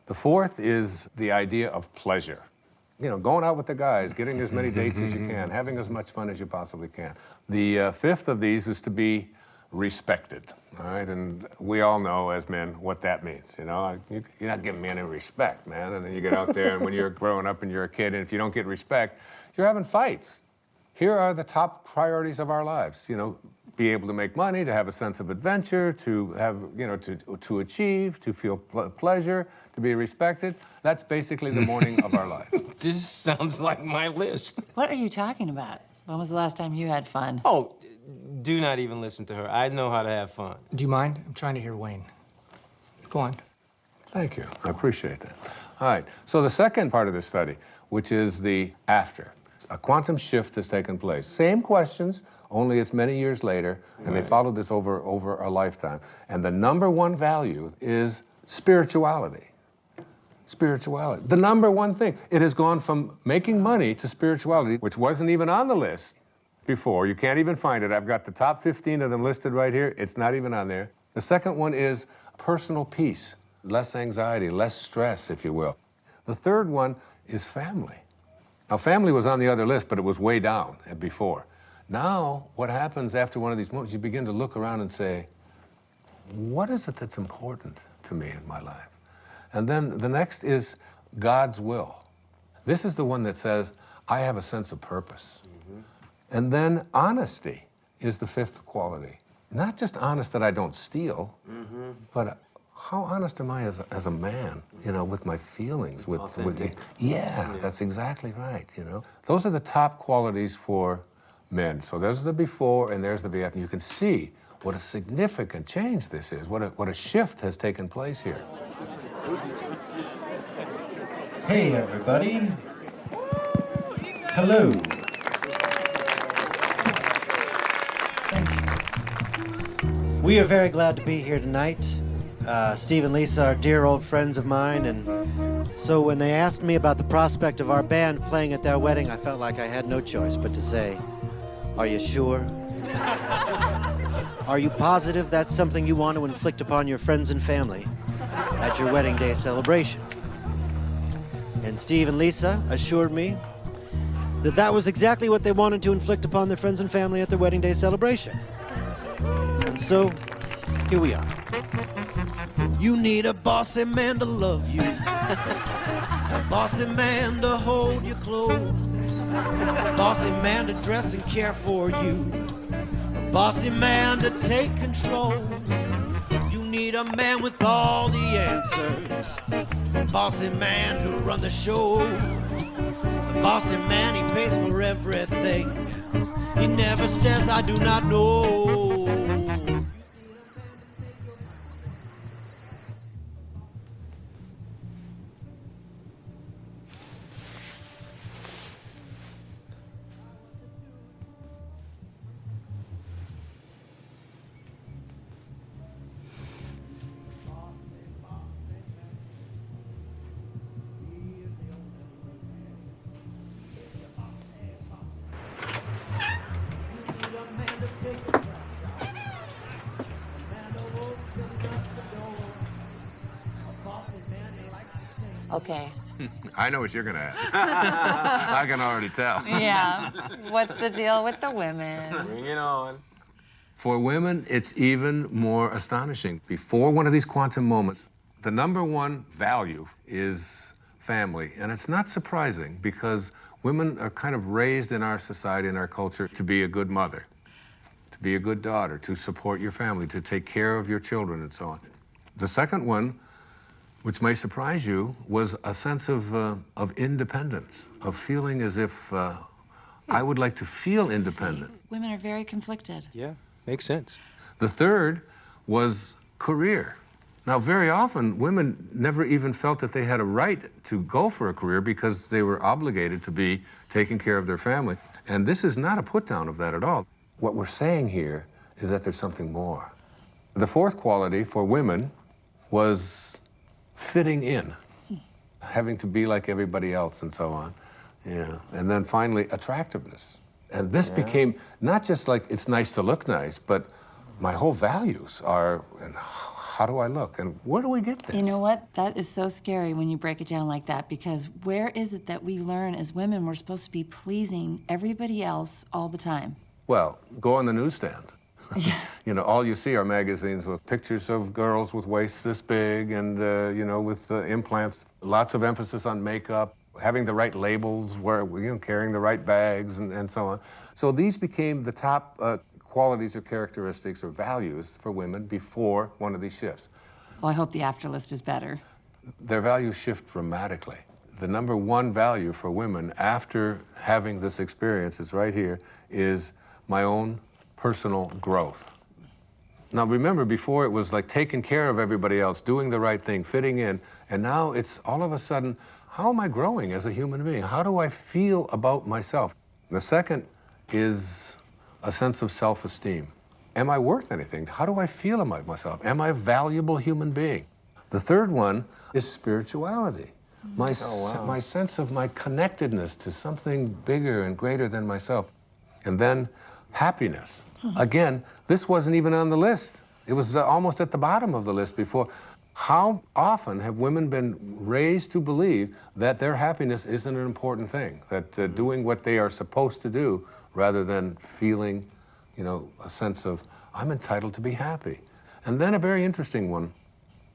The fourth is the idea of pleasure. You know, going out with the guys, getting as many dates as you can, having as much fun as you possibly can. The fifth of these is to be respected, all right? And we all know as men what that means, you know? You're not giving me any respect, man. And then you get out there, and when you're growing up and you're a kid, and if you don't get respect, you're having fights. Here are the top priorities of our lives, you know, be able to make money, to have a sense of adventure, to have, you know, to achieve, to feel pleasure, to be respected. That's basically the morning of our life. This sounds like my list. What are you talking about? When was the last time you had fun? Oh, do not even listen to her. I know how to have fun. Do you mind? I'm trying to hear Wayne. Go on. Thank you. I appreciate that. All right. So the second part of this study, which is the after. A quantum shift has taken place. Same questions, only it's many years later, and they followed this over a lifetime. And the number one value is spirituality. Spirituality. The number one thing. It has gone from making money to spirituality, which wasn't even on the list before. You can't even find it. I've got the top 15 of them listed right here. It's not even on there. The second one is personal peace, less anxiety, less stress, if you will. The third one is family. Now, family was on the other list, but it was way down before. Now, what happens after one of these moments, you begin to look around and say, what is it that's important to me in my life? And then the next is God's will. This is the one that says, I have a sense of purpose. And then honesty is the fifth quality. Not just honest that I don't steal, but how honest am I as a man, you know, with my feelings, with yeah, that's exactly right, you know. Those are the top qualities for men. So there's the before and there's the after. You can see what a significant change this is, what a shift has taken place here. Hey, everybody. Hello. Thank you. We are very glad to be here tonight. Steve and Lisa are dear old friends of mine, and so when they asked me about the prospect of our band playing at their wedding, I felt like I had no choice but to say, are you sure? Are you positive that's something you want to inflict upon your friends and family at your wedding day celebration? And Steve and Lisa assured me that that was exactly what they wanted to inflict upon their friends and family at their wedding day celebration. And so, here we are. You need a bossy man to love you, a bossy man to hold you close, a bossy man to dress and care for you, a bossy man to take control. You need a man with all the answers, a bossy man who run the show, a bossy man, he pays for everything, he never says I do not know. Okay. I know what you're gonna ask. I can already tell. Yeah. What's the deal with the women? Bring it on. For women, it's even more astonishing. Before one of these quantum moments, the number one value is family. And it's not surprising because women are kind of raised in our society, in our culture, to be a good mother, to be a good daughter, to support your family, to take care of your children, and so on. The second one, which may surprise you, was a sense of independence, of feeling as if I would like to feel independent. See, women are very conflicted. Yeah, makes sense. The third was career. Now, very often, women never even felt that they had a right to go for a career because they were obligated to be taking care of their family. And this is not a put-down of that at all. What we're saying here is that there's something more. The fourth quality for women was fitting in, having to be like everybody else and so on. Yeah. And then finally, attractiveness. And this became not just like it's nice to look nice, but my whole values are, and how do I look? And where do we get this? You know what? That is so scary when you break it down like that, because where is it that we learn as women we're supposed to be pleasing everybody else all the time? Well, go on the newsstand. You know, all you see are magazines with pictures of girls with waists this big and, you know, with implants, lots of emphasis on makeup, having the right labels, carrying the right bags and so on. So these became the top qualities or characteristics or values for women before one of these shifts. Well, I hope the after list is better. Their values shift dramatically. The number one value for women after having this experience is right here, is my own personal growth. Now remember, before it was like taking care of everybody else, doing the right thing, fitting in, and now it's all of a sudden, how am I growing as a human being? How do I feel about myself? The second is a sense of self-esteem. Am I worth anything? How do I feel about myself? Am I a valuable human being? The third one is spirituality. My sense of my connectedness to something bigger and greater than myself. And then happiness. Again, this wasn't even on the list. It was almost at the bottom of the list before. How often have women been raised to believe that their happiness isn't an important thing, that doing what they are supposed to do rather than feeling, you know, a sense of, I'm entitled to be happy. And then a very interesting one,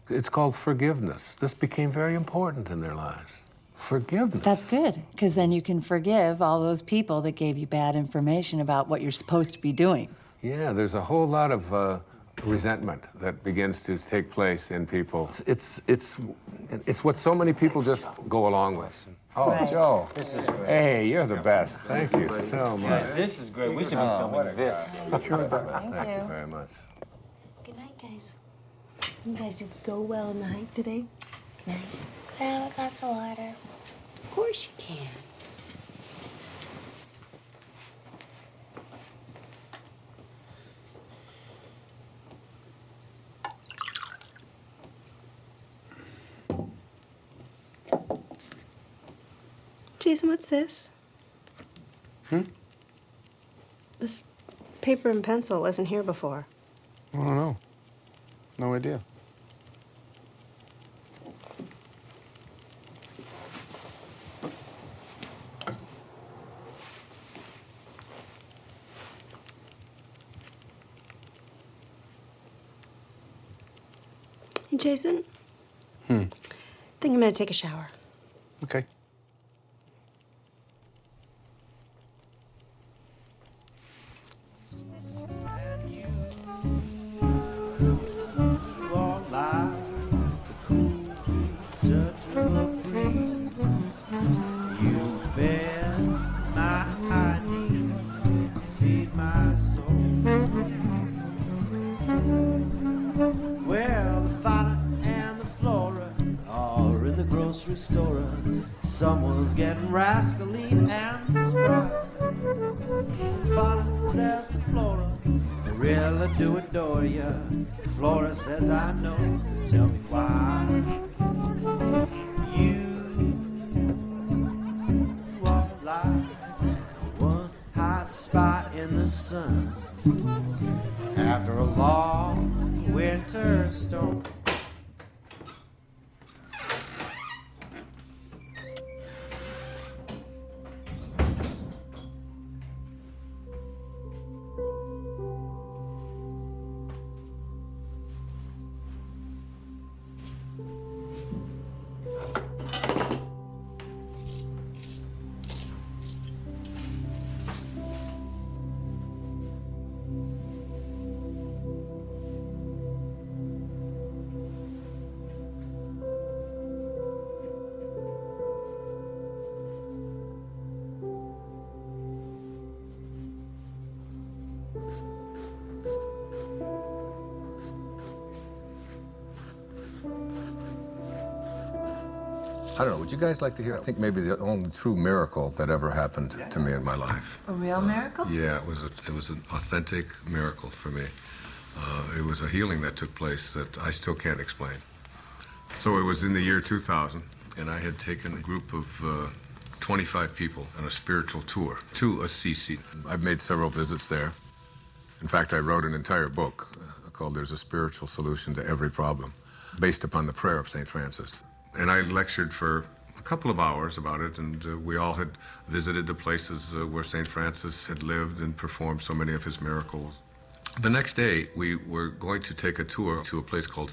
it's called forgiveness. This became very important in their lives. Forgiveness. That's good, because then you can forgive all those people that gave you bad information about what you're supposed to be doing. Yeah, there's a whole lot of resentment that begins to take place in people. It's what so many people just go along with. Oh, Right. Joe. This is great. Hey, you're the best. Thank you so much. This is great. We should be filming this. Thank you very much. Good night, guys. You guys did so well in the hike today. Good night. Can I have a glass of water? Of course you can. Jason, what's this? This paper and pencil wasn't here before. I don't know. No idea. Hey, Jason? I think I'm gonna take a shower. Okay. Well, the fauna and the flora are in the grocery store. Someone's getting rascally and spry. Fauna says to Flora, I really do adore ya. Flora says, I know, tell me why. You are like one hot spot in the sun after a long winter storm. I don't know, would you guys like to hear? I think maybe the only true miracle that ever happened to me in my life. A real miracle? Yeah, it was an authentic miracle for me. It was a healing that took place that I still can't explain. So it was in the year 2000, and I had taken a group of 25 people on a spiritual tour to Assisi. I've made several visits there. In fact, I wrote an entire book called There's a Spiritual Solution to Every Problem, based upon the prayer of St. Francis. And I lectured for a couple of hours about it, and we all had visited the places where St. Francis had lived and performed so many of his miracles. The next day, we were going to take a tour to a place called